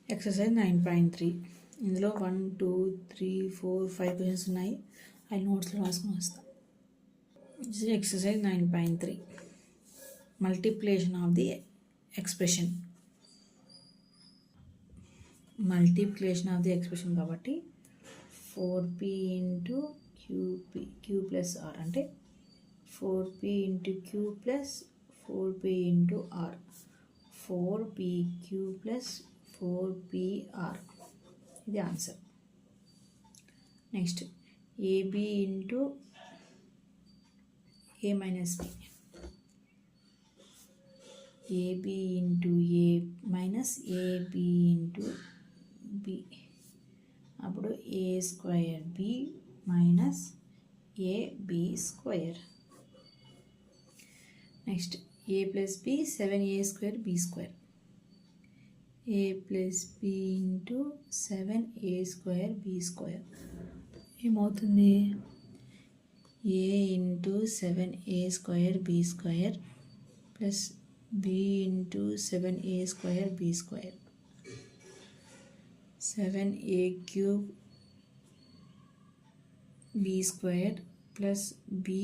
Exercise 9.3 ఇందులో 1 2 3 4 5 questions ఉన్నాయి. అవి నోట్స్లో రాసుకొని వస్తాం. Exercise 9.3 multiplication of the expression. Multiplication of the expression కాబట్టి 4p into Q plus R అంటే 4p into Q plus 4p into R 4pq plus 4pr ఇది answer. Next AB into A minus B, AB into A minus AB into B, అప్పుడు A square B minus AB square. Next A plus B 7a square B square, A plus B into 7a square B square ఏమవుతుంది? ఏ into 7a square B square plus B into 7a square B square, 7a cube B square plus B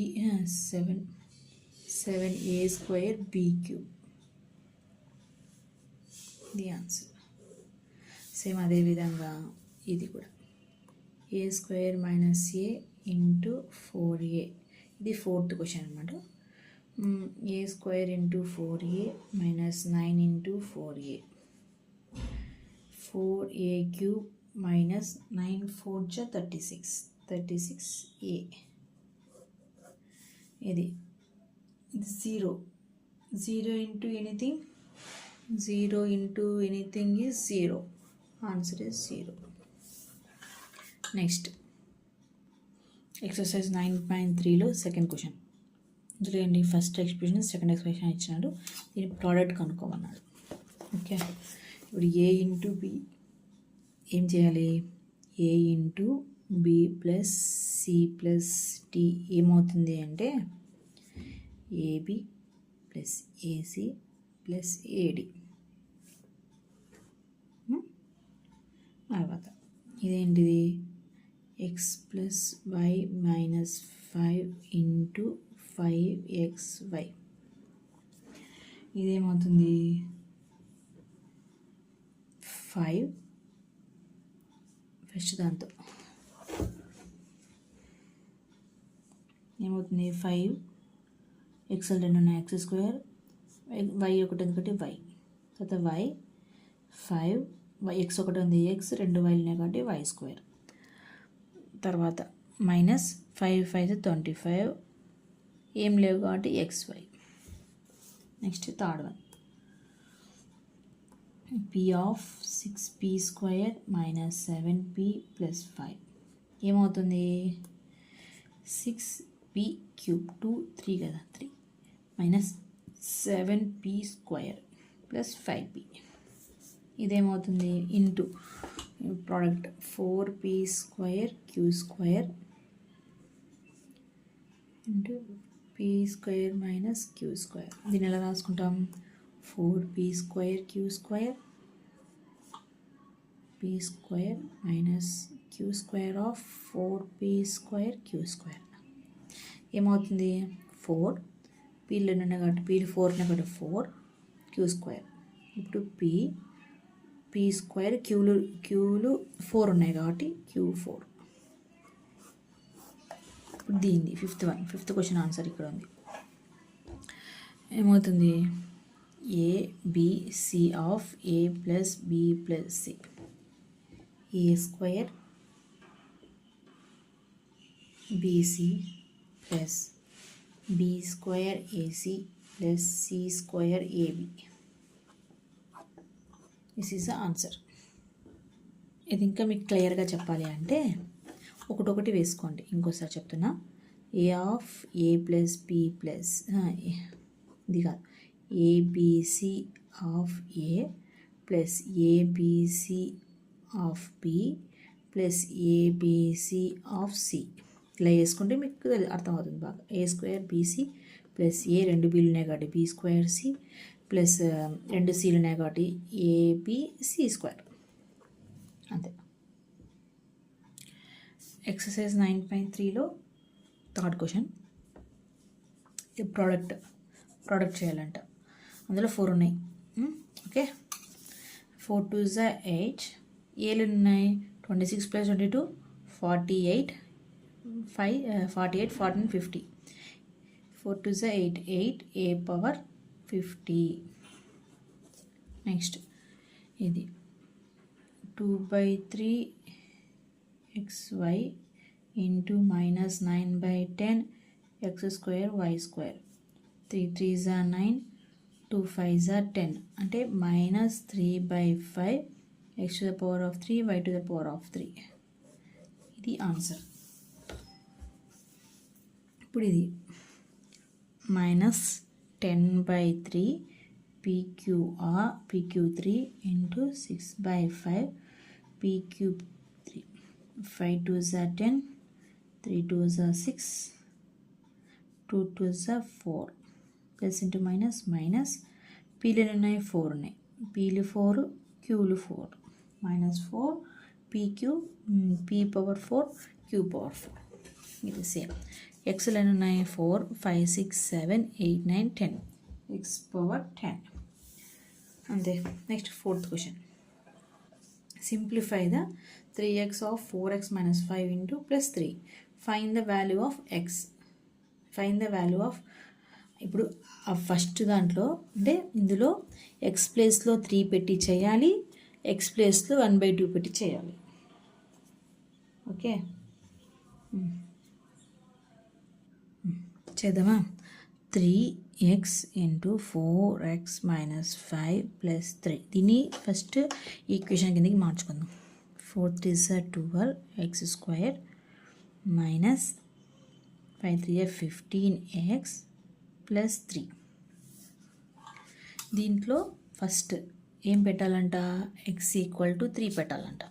7a square B cube ఇది answer. Same అదేవిధంగా ఇది కూడా A square minus A into 4a ఇది 4th question అనమాట. A square into 4a minus 9 into 4a, 4a cube minus 9 4 36 36a ఇది 0 into anything, 0 into anything is 0. Answer is 0. Next exercise 9.3లో second question. ఇందులో ఏంటి? First expression second expression ఇచ్చినాడు, దీని product కనుక్కోమన్నాడు. Okay, ఇప్పుడు ఏ into B ఏం చేయాలి? A into B plus C plus D ఏమవుతుంది అంటే AB plus AC plus AD. తర్వాత ఇదేంటిది? X plus Y minus 5 into 5xy ఇదేమవుతుంది? 5 ఫస్ట్ దాంతో ఏమవుతుంది? 5 ఎక్స్ఎల్ 2 ఉన్నాయి, ఎక్స్ స్క్వేర్, వై ఒకటి ఎందుకంటే వై, తర్వాత వై 5 ఎక్స్ ఒకటి ఉంది, ఎక్స్ 2 వైలు ఉన్నాయి కాబట్టి వై స్క్వేర్, తర్వాత మైనస్ 5 5 25 ఏం లేవు కాబట్టి xy. Next third one p of 6p square minus 7p plus 5 ఏమవుతుంది? 6p క్యూబ్ 2 3 కదా 3 minus 7p square plus 5p ఇదేమవుతుంది? Into product 4p square Q square into p square minus Q square. దీన్ని ఎలా రాసుకుంటాం? 4p square Q square p square minus Q square of 4p square Q square ఏమవుతుంది? 4 peel ఉన్నాయి కాబట్టి peel 4 ఉన్నాయి కాబట్టి 4 queue square. ఇప్పుడు పీ స్క్వేర్ క్యూలు 4 ఉన్నాయి కాబట్టి Q4. ఇప్పుడు దీన్ని ఫిఫ్త్ క్వశ్చన్ ఆన్సర్ ఇక్కడ ఉంది. ఏమవుతుంది? ABC of A plus B plus C, A square BC plus B square AC plus C square AB. This is the answer. ఇది ఇంకా మీకు క్లియర్గా చెప్పాలి అంటే ఒకటొకటి వేసుకోండి. ఇంకోసారి చెప్తున్నా, A of A plus B plus ఇది కాదు, ABC of A plus ABC of B plus ABC of C ఇలా వేసుకుంటే మీకు అర్థమవుతుంది బాగా. A square BC plus A 2 బీలు ఉన్నాయి కాబట్టి బి స్క్వేర్ సి ప్లస్ 2 సీలు ఉన్నాయి కాబట్టి ఏబిసి స్క్వేర్ అంతే. ఎక్సర్సైజ్ 9.3లో థర్డ్ క్వశ్చన్. ఇది ప్రోడక్ట్ చేయాలంట. అందులో 4 ఉన్నాయి. Okay, 4 2s are 8. ఏలు ఉన్నాయి 26 + 22 48, 48 14 50. 4 2s are 8, 8 a power 50. Next ఇది 2/3 xy into -9/10 x² y². 3 3s are 9, 2 5s are 10. అంటే -3/5 x⁴, y⁴. ఇది ఆన్సర్. ఇప్పుడు ఇది -10/3 PQ3 into 6/5 PQ3. 5 2s are 10, 3 2s are 6, 2 2s are 4. Plus into minus peel ఉన్నాయి 4 ఉన్నాయి. Peel 4 క్యూలు 4. -4 PQ P⁴ Q⁴. ఇది same. ఎక్స్లు ఎన్ని ఉన్నాయి 4 5 6 7 8 9 10 x⁴10. అంతే. Next fourth question. Simplify the 3x of 4x - 5 into +3. Find the value of X. ఇప్పుడు ఆ first దాంట్లో అంటే ఇందులో ఎక్స్ ప్లేస్లో 3 పెట్టి చేయాలి, ఎక్స్ ప్లేస్లో 1/2 పెట్టి చేయాలి. ఓకే, చేద్దామా. 3x into 4x - 5 + 3. దీన్ని ఫస్ట్ ఈక్వేషన్ కిందకి మార్చుకుందాం. 4 3s are 12 x² - 5 3 are 15x + 3. దీంట్లో ఫస్ట్ ఏం పెట్టాలంట, x = 3 పెట్టాలంట.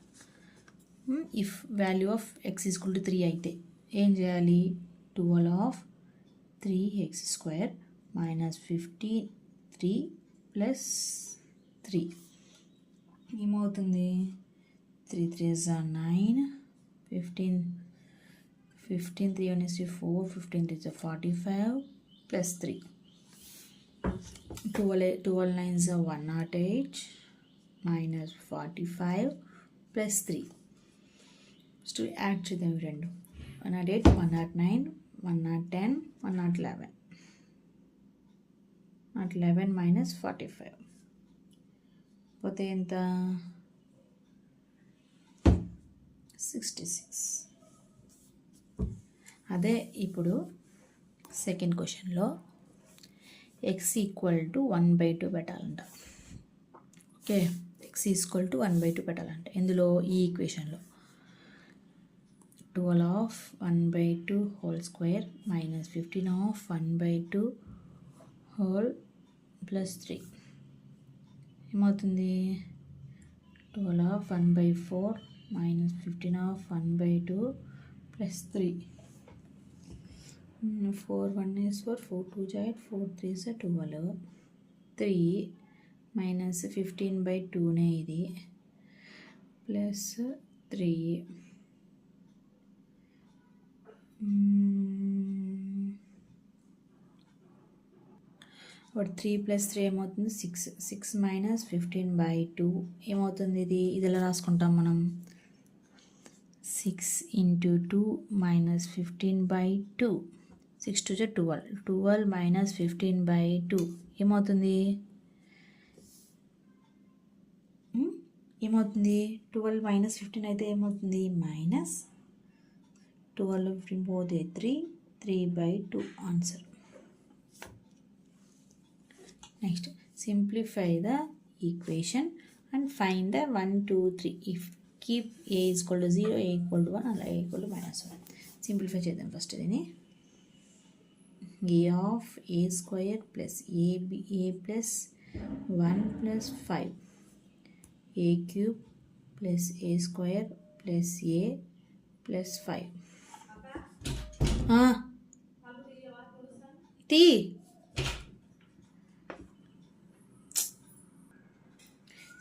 ఇఫ్ వాల్యూ ఆఫ్ x = 3 అయితే ఏం చేయాలి, 12 of 3x² - 15 3 + 3 ఏమవుతుంది, 3 3s are 9, 15 3 1 is 4, 15 3s are 45 + 3. 12 9s are 108 - 45 + 3. First add చేద్దాం ఇవి రెండు. 108 109 110 111 -11 - 45 పోతే ఎంత, 66. అదే ఇప్పుడు సెకండ్ క్వశ్చన్లో x = 1/2 పెట్టాలంట. ఓకే, x = 1/2 పెట్టాలంట. ఇందులో ఈ ఈక్వేషన్లో 12 of 1/2 whole square - 15 of 1/2 whole + 3 ఏమవుతుంది, 12 of 1/4 - 15 of 1/2 + 3. 4 1 is 4, 4 2 is 8, 4 3 is 12. 3 - 15/2 ఇది +3. ఇప్పుడు 3 + 3 ఏమవుతుంది, 6. 6 - 15/2 ఏమవుతుంది, ఇది ఎలా రాసుకుంటాం మనం, 6 × 2 - 15/2. 6 2 is 12. 12 - 15/2 ఏమవుతుంది, 12 - 15 అయితే ఏమవుతుంది, -12 15 పోతే 3/2 answer. Next simplify the equation and find the 1 2 3. If keep a = 0, a = 1, అలా a = -1. సింప్లిఫై చేద్దాం ఫస్ట్ దీన్ని. a of a² + ab a + 1 + 5 a³ + a² + a + 5. తీ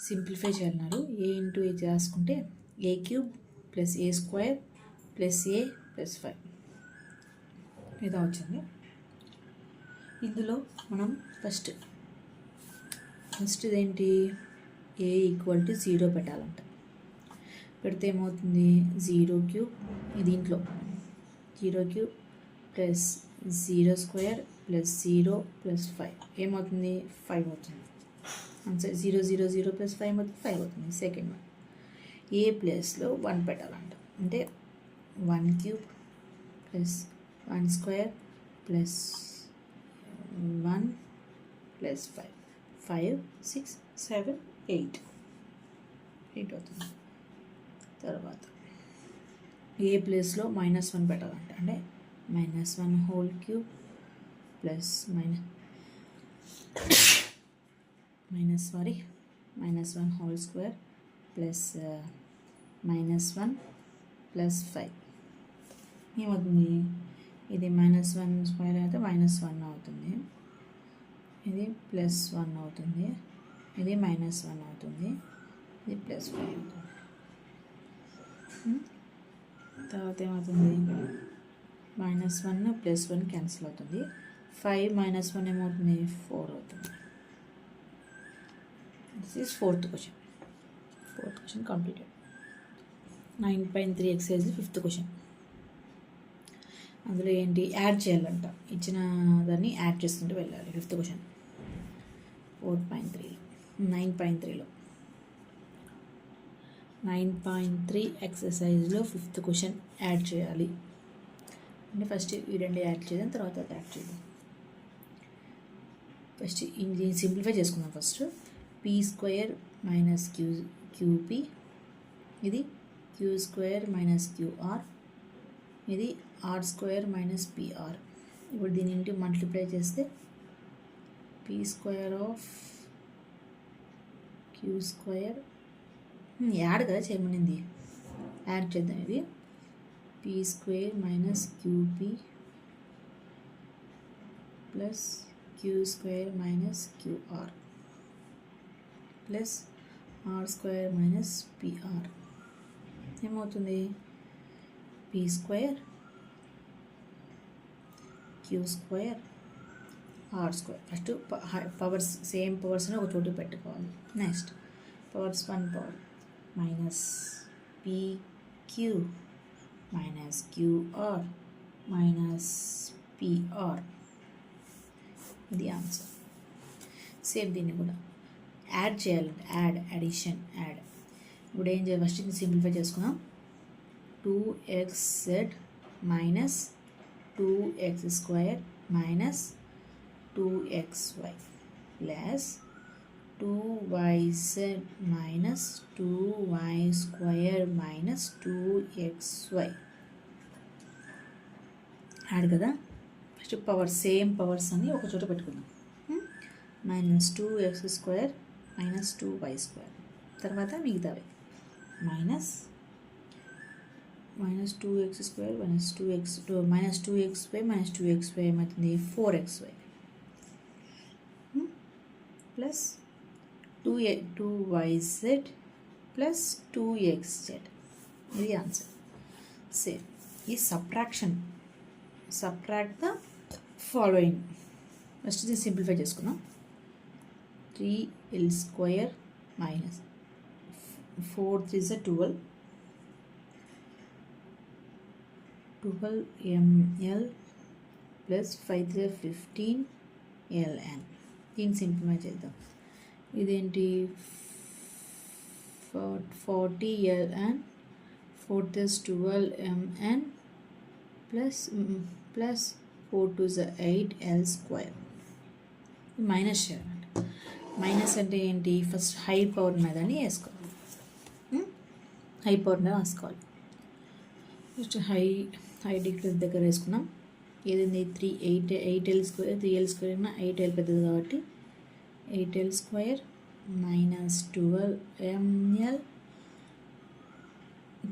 సింప్లిఫై చేయాలన్నారు. a × a రాసుకుంటే ఏ క్యూబ్ ప్లస్ ఏ స్క్వేర్ ప్లస్ ఏ ప్లస్ 5 ఇదా వచ్చింది. ఇందులో మనం ఫస్ట్ ఇదేంటి, ఏ ఈక్వల్ టు 0 పెట్టాలంట. పెడితే ఏమవుతుంది, 0 క్యూబ్ దీంట్లో 0 cube plus 0 square plus 0 plus 5 ఏమవుతుంది, 5 అవుతుంది. ఆన్సర్ 0 0 0 ప్లస్ 5 అవుతుంది, 5 అవుతుంది. సెకండ్ వన్, ఏ ప్లేస్లో 1 పెట్టాలంట. అంటే 1 cube plus 1 square plus 1 plus 5 5 6 7 8 అవుతుంది. తర్వాత ఏ ప్లేస్లో -1 పెట్టాలంట. అంటే -1 whole cube plus -1 whole square plus -1 plus 5 ఏమవుతుంది, ఇది -1 స్క్వేర్ అయితే -1 అవుతుంది, ఇది +1 అవుతుంది, ఇది -1 అవుతుంది, ఇది +5 అవుతుంది. తర్వాత ఏమవుతుంది, -1 +1 క్యాన్సిల్ అవుతుంది, 5 - 1 ఏమవుతుంది, 4 అవుతుంది. This is fourth question completed. 9.3 exercise 5th question. అందులో ఏంటి, యాడ్ చేయాలంట. ఇచ్చిన దాన్ని యాడ్ చేసుకుంటూ వెళ్ళాలి. 5th question 4.3 9.3లో 9.3 ఎక్సర్సైజ్లో 5th question add చేయాలి. అంటే ఫస్ట్ ఈ రెండు యాడ్ చేద్దాం, తర్వాత అది యాడ్ చేద్దాం. ఫస్ట్ ఇది సింప్లిఫై చేసుకుందాం. ఫస్ట్ p² - QP, ఇది q² - QR, ఇది r² - PR. ఇప్పుడు దీని ఇంటి మల్టిప్లై చేస్తే p² ఆఫ్ q², యాడ్ కదా చేయమనింది, యాడ్ చేద్దాం. ఇది p² - QP plus q² - QR plus r² - PR ఏమవుతుంది, p² q² r². First powers same పవర్స్ని ఒక చోటు పెట్టుకోవాలి. Next powers 1 power -PQ - QR - PR, ఇది ఆన్సర్. సేమ్ దీన్ని కూడా యాడ్ చేయాలంటే అడిషన్. ఇప్పుడు ఏం చేయాలి, ఫస్ట్ ఇది సింప్లిఫై చేసుకుందాం. 2xz - 2x² - 2xy plus 2yz - 2y² - 2xy add కదా. ఫస్ట్ పవర్ సేమ్ పవర్స్ అని ఒక చోట పెట్టుకుందాం. -2x² - 2y², తర్వాత మిగతావి -2x² - 2xy ఏమవుతుంది, 4xy plus 2yz plus 2xz, ఇది ఆన్సర్. సేమ్ ఈ సబ్ట్రాక్ట్ ద ఫాలోయింగ్. ఫస్ట్ ఇది సింప్లిఫై చేసుకున్నాం. 3l² - 4 3 12 12ml plus 5 3 15ln. దీన్ని సింప్లిఫై చేద్దాం. ఇదేంటి, 40ln 4 12mn plus 4 2 8l². Minus చేయాలండి. మైనస్ అంటే ఏంటి, ఫస్ట్ హై పవర్ ఉన్నదని వేసుకోవాలి. హై పవర్ ఉన్నది వేసుకోవాలి. ఫస్ట్ హై డిగ్రీ దగ్గర వేసుకున్నాం. ఏదైంది, 8l² 3l² 8l పెద్దది కాబట్టి 8l² - 12ml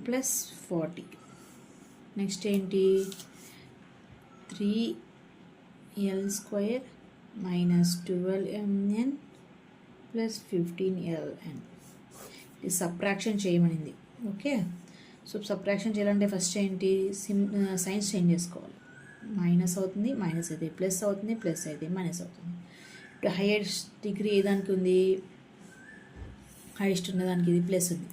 ప్లస్ 40. నెక్స్ట్ ఏంటి, 3l² - 12mn ప్లస్ 15ln. ఇది సబ్ట్రాక్షన్ చేయమనింది. ఓకే. సో సబ్ట్రాక్షన్ చేయాలంటే ఫస్ట్ ఏంటి, సైన్స్ చేంజ్ చేసుకోవాలి. మైనస్ అవుతుంది, మైనస్ అయితే ప్లస్ అవుతుంది, ప్లస్ అయితే మైనస్ అవుతుంది. ఇప్పుడు హైయెస్ట్ డిగ్రీ ఏ దానికి ఉంది, హైయెస్ట్ ఉన్నదానికి ఇది ప్లస్ ఉంది.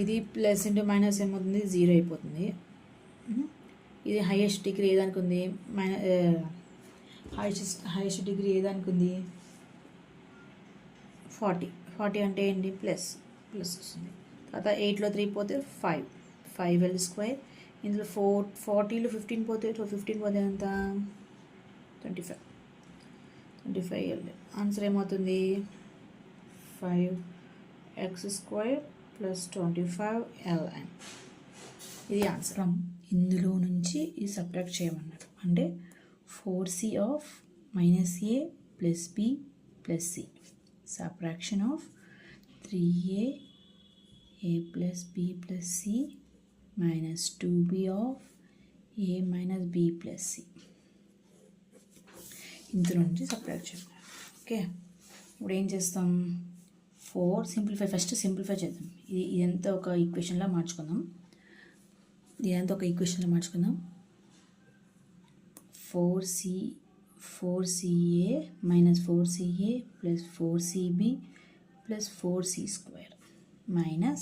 ఇది ప్లస్ ఇంటూ మైనస్ ఏమవుతుంది, 0 అయిపోతుంది. ఇది హైయెస్ట్ డిగ్రీ ఏ దానికి ఉంది, హైయెస్ట్ డిగ్రీ ఏ దానికి ఉంది, 40 అంటే ఏంటి, ప్లస్ వస్తుంది. తర్వాత 8లో 3 పోతే 5l స్క్వేర్. ఇందులో 40లో 15 పోతే 15 పోతే ఎంత, 25l. ఆన్సర్ ఏమవుతుంది, 5x స్క్వేర్ ప్లస్ 25ln. ఇది ఆన్సర్. ఇందులో నుంచి ఇది సబ్ట్రాక్ట్ చేయమన్నారు. అంటే 4c of -a plus b plus c. Subtraction of 3a plus b plus c minus 2b of a minus b plus c. ఇందులో నుంచి సబ్ట్రాక్ట్ చేద్దాం. ఓకే, ఇప్పుడు ఏం చేస్తాం, 4 సింప్లిఫై, ఫస్ట్ సింప్లిఫై చేద్దాం. ఇదంతా ఒక ఈక్వేషన్లో మార్చుకుందాం. 4ca minus 4ca plus 4cb plus 4c square minus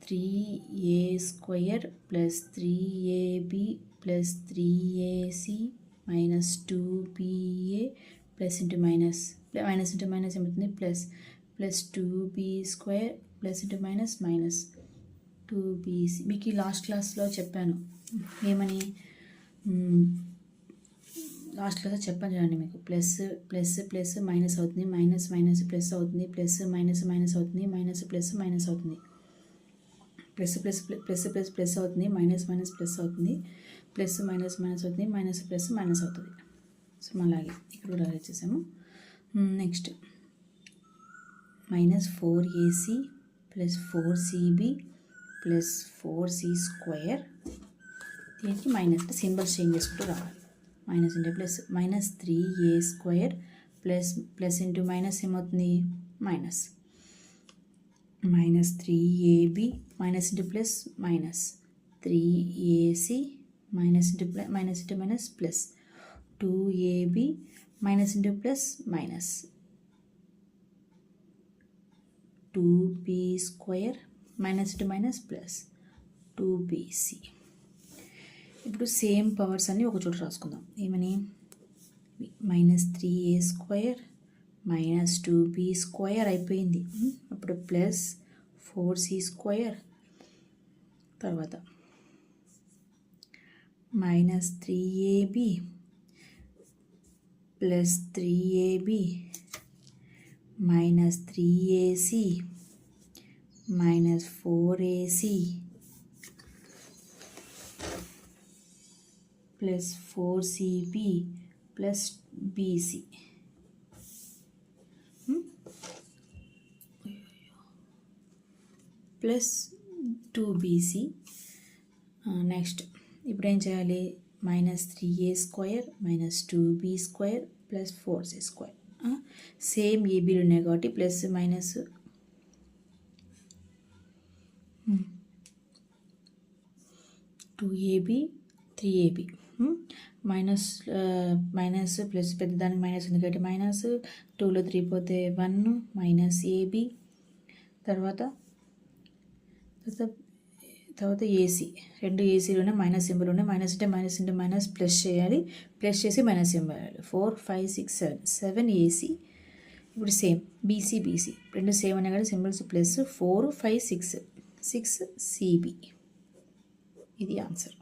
3a square plus 3ab plus 3ac minus 2ba plus into minus ఏమవుతుంది, plus 2b square plus into minus 2bc. మీకు last క్లాస్లో చెప్పాను ఏమని, last క్లాస్లో చెప్పాను చూడండి మీకు, ప్లస్ మైనస్ అవుతుంది, మైనస్ ప్లస్ అవుతుంది, ప్లస్ మైనస్ అవుతుంది, మైనస్ అవుతుంది, ప్లస్ అవుతుంది, మైనస్ ప్లస్ అవుతుంది, ప్లస్ అవుతుంది, మైనస్ అవుతుంది. సో అలాగే ఇక్కడ కూడా వచ్చేసాము. Next -4ac plus 4cb plus 4c square. దీనికి మైనస్ సింబల్స్ చేంజ్ చేసుకుంటూ రావాలి. Minus into plus, -3a square plus into minus ఏమవుతుంది, -3ab minus into plus -3ac minus into plus 2ab minus into plus -2b square minus into minus plus 2bc. ఇప్పుడు same powers అన్నీ ఒక చోట రాసుకుందాం. ఏమని, -3a square minus 2b square అయిపోయింది. అప్పుడు plus 4c square, తర్వాత -3ab plus 3ab minus 3ac minus 4ac plus 4cb plus bc. Plus 2bc. Next ఇప్పుడు ఏం చేయాలి, -3a square minus 2b square plus 4c square. Same ఏబీలు ఉన్నాయి కాబట్టి plus minus 2ab 3ab minus plus పెద్దదానికి minus ఉంది కాబట్టి మైనస్, 2లో 3 పోతే 1 మైనస్ ab. తర్వాత ఏసీ, రెండు ఏసీలోనే మైనస్ సింబల్ ఉన్నాయి. మైనస్ అంటే మైనస్ ఇంటూ మైనస్ ప్లస్ చేయాలి, ప్లస్ చేసి మైనస్ సింబల్ వేయాలి. 4 5 6 7 ఏసీ. ఇప్పుడు సేమ్ బీసీ రెండు సేమ్ అనే కదా సింబల్స్, ప్లస్ 4 5 6 సిబి. ఇది ఆన్సర్.